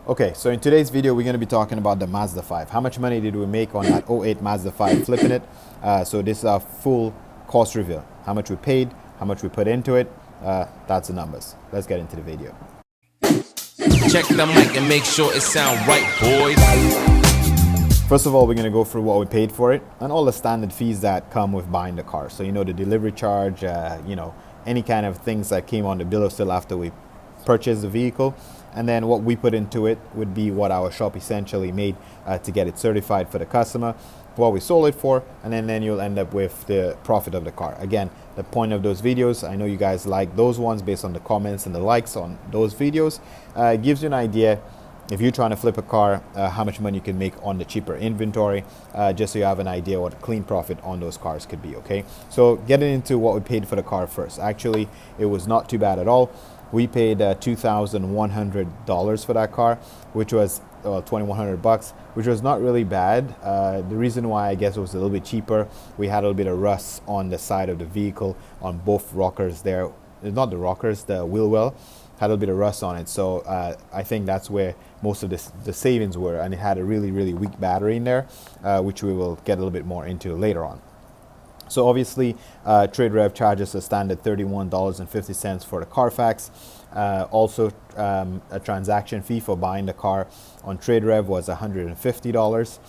Okay, so in today's video, we're going to be talking about the Mazda 5. How much money did we make on that '08 Mazda 5 flipping it? So this is our full cost reveal. How much we paid, how much we put into it. That's the numbers. Let's get into the video. Check the mic and make sure it sound right, boys. First of all, we're going to go through what we paid for it and all the standard fees that come with buying the car. So, the delivery charge, any kind of things that came on the bill of sale after we purchased the vehicle. And then what we put into it would be what our shop essentially made to get it certified for the customer, what we sold it for, and then you'll end up with the profit of the car. Again, the point of those videos, I know you guys like those ones based on the comments and the likes on those videos. It gives you an idea if you're trying to flip a car, how much money you can make on the cheaper inventory, just so you have an idea what a clean profit on those cars could be, okay? So getting into what we paid for the car first. Actually, it was not too bad at all. We paid $2,100 for that car, which was $2,100, which was not really bad. The reason why I guess it was a little bit cheaper, we had a little bit of rust on the side of the vehicle on both rockers there. Not the rockers, the wheel well had a little bit of rust on it. So I think that's where most of the savings were, and it had a really, really weak battery in there, which we will get a little bit more into later on. So obviously, Trade Rev charges a standard $31.50 for the Carfax. Also, a transaction fee for buying the car on Trade Rev was $150.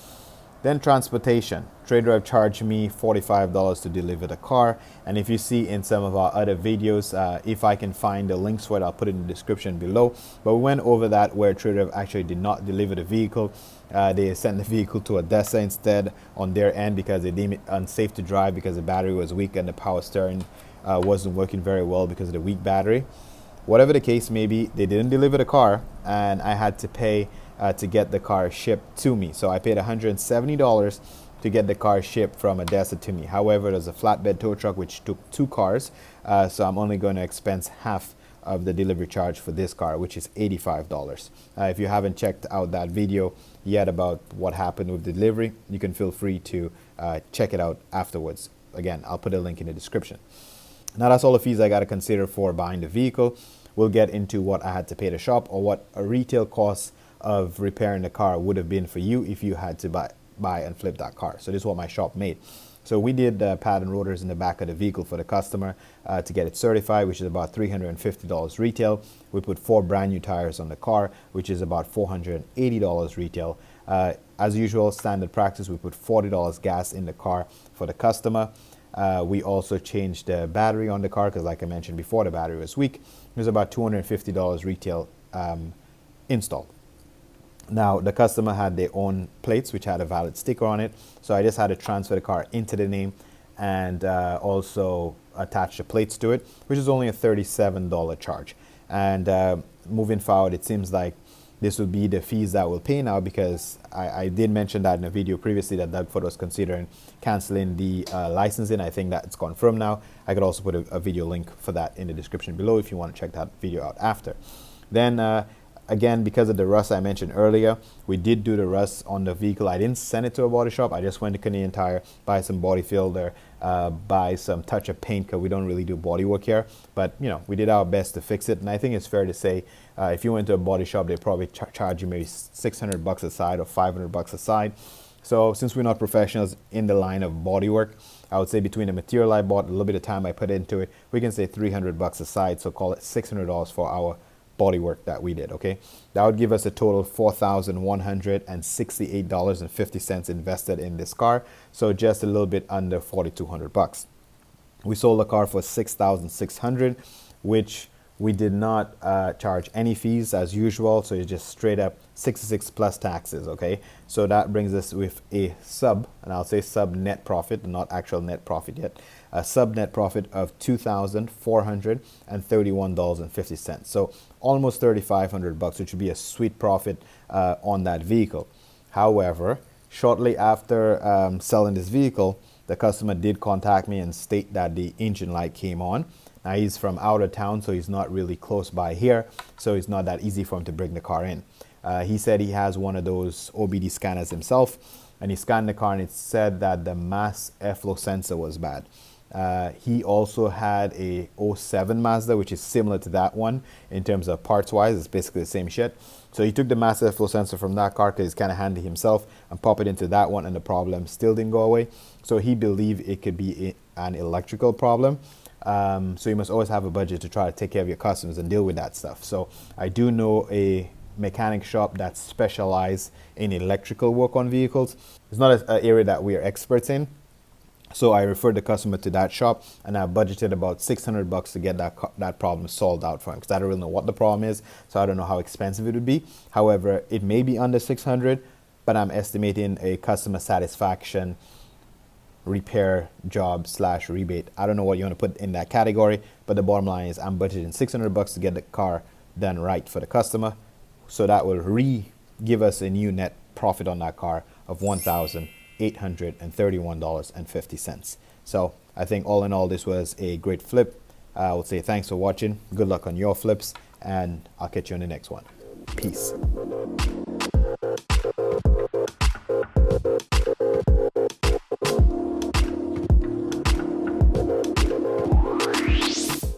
Then transportation. Trade Rev charged me $45 to deliver the car. And if you see in some of our other videos, if I can find the links for it, I'll put it in the description below. But we went over that where Trade Rev actually did not deliver the vehicle. They sent the vehicle to Odessa instead on their end because they deemed it unsafe to drive because the battery was weak and the power steering wasn't working very well because of the weak battery. Whatever the case may be, they didn't deliver the car, and I had to pay to get the car shipped to me. So I paid $170 to get the car shipped from Odessa to me. However, there's a flatbed tow truck which took two cars, so I'm only going to expense half of the delivery charge for this car, which is $85. If you haven't checked out that video yet about what happened with the delivery, you can feel free to check it out afterwards. Again, I'll put a link in the description. Now that's all the fees I got to consider for buying the vehicle. We'll get into what I had to pay the shop or what a retail cost of repairing the car would have been for you if you had to buy and flip that car. So this is what my shop made. So we did pad and rotors in the back of the vehicle for the customer to get it certified, which is about $350 retail. We put 4 brand new tires on the car, which is about $480 retail. As usual, standard practice, we put $40 gas in the car for the customer. We also changed the battery on the car because, like I mentioned before, the battery was weak. It was about $250 retail installed. Now, the customer had their own plates, which had a valid sticker on it. So I just had to transfer the car into the name and also attach the plates to it, which is only a $37 charge. And moving forward, it seems like this would be the fees that we'll pay now because I did mention that in a video previously that Doug Ford was considering canceling the licensing. I think that it's confirmed now. I could also put a video link for that in the description below if you want to check that video out after. Then again, because of the rust I mentioned earlier, we did do the rust on the vehicle. I didn't send it to a body shop. I just went to Canadian Tire, buy some body filter, buy some touch of paint because we don't really do body work here. But, we did our best to fix it. And I think it's fair to say if you went to a body shop, they probably charge you maybe $600 a side or $500 a side. So since we're not professionals in the line of body work, I would say between the material I bought, a little bit of time I put into it, we can say $300 a side. So call it $600 for our body work that we did. Okay, that would give us a total $4,168.50 invested in this car, so just a little bit under $4,200. We sold the car for $6,600, which we did not charge any fees as usual, so it's just straight up 66 plus taxes. Okay, so that brings us with a sub, and I'll say sub net profit, not actual net profit yet, a sub net profit of $2,431.50. So almost $3,500, which would be a sweet profit on that vehicle. However, shortly after selling this vehicle, the customer did contact me and state that the engine light came on. Now he's from out of town, so he's not really close by here, so it's not that easy for him to bring the car in. He said he has one of those OBD scanners himself, and he scanned the car and it said that the mass airflow sensor was bad. He also had a '07 Mazda, which is similar to that one in terms of parts wise. It's basically the same shit. So he took the Mazda fuel sensor from that car because it's kind of handy himself and pop it into that one, and the problem still didn't go away. So he believed it could be an electrical problem. So you must always have a budget to try to take care of your customers and deal with that stuff. So I do know a mechanic shop that specializes in electrical work on vehicles. It's not an area that we are experts in. So I referred the customer to that shop, and I budgeted about $600 to get that problem solved out for him, because I don't really know what the problem is, so I don't know how expensive it would be. However, it may be under 600, but I'm estimating a customer satisfaction repair job / rebate. I don't know what you want to put in that category, but the bottom line is I'm budgeting $600 to get the car done right for the customer. So that will give us a new net profit on that car of $1,831.50. So I think all in all, this was a great flip. I would say thanks for watching. Good luck on your flips, and I'll catch you on the next one. Peace.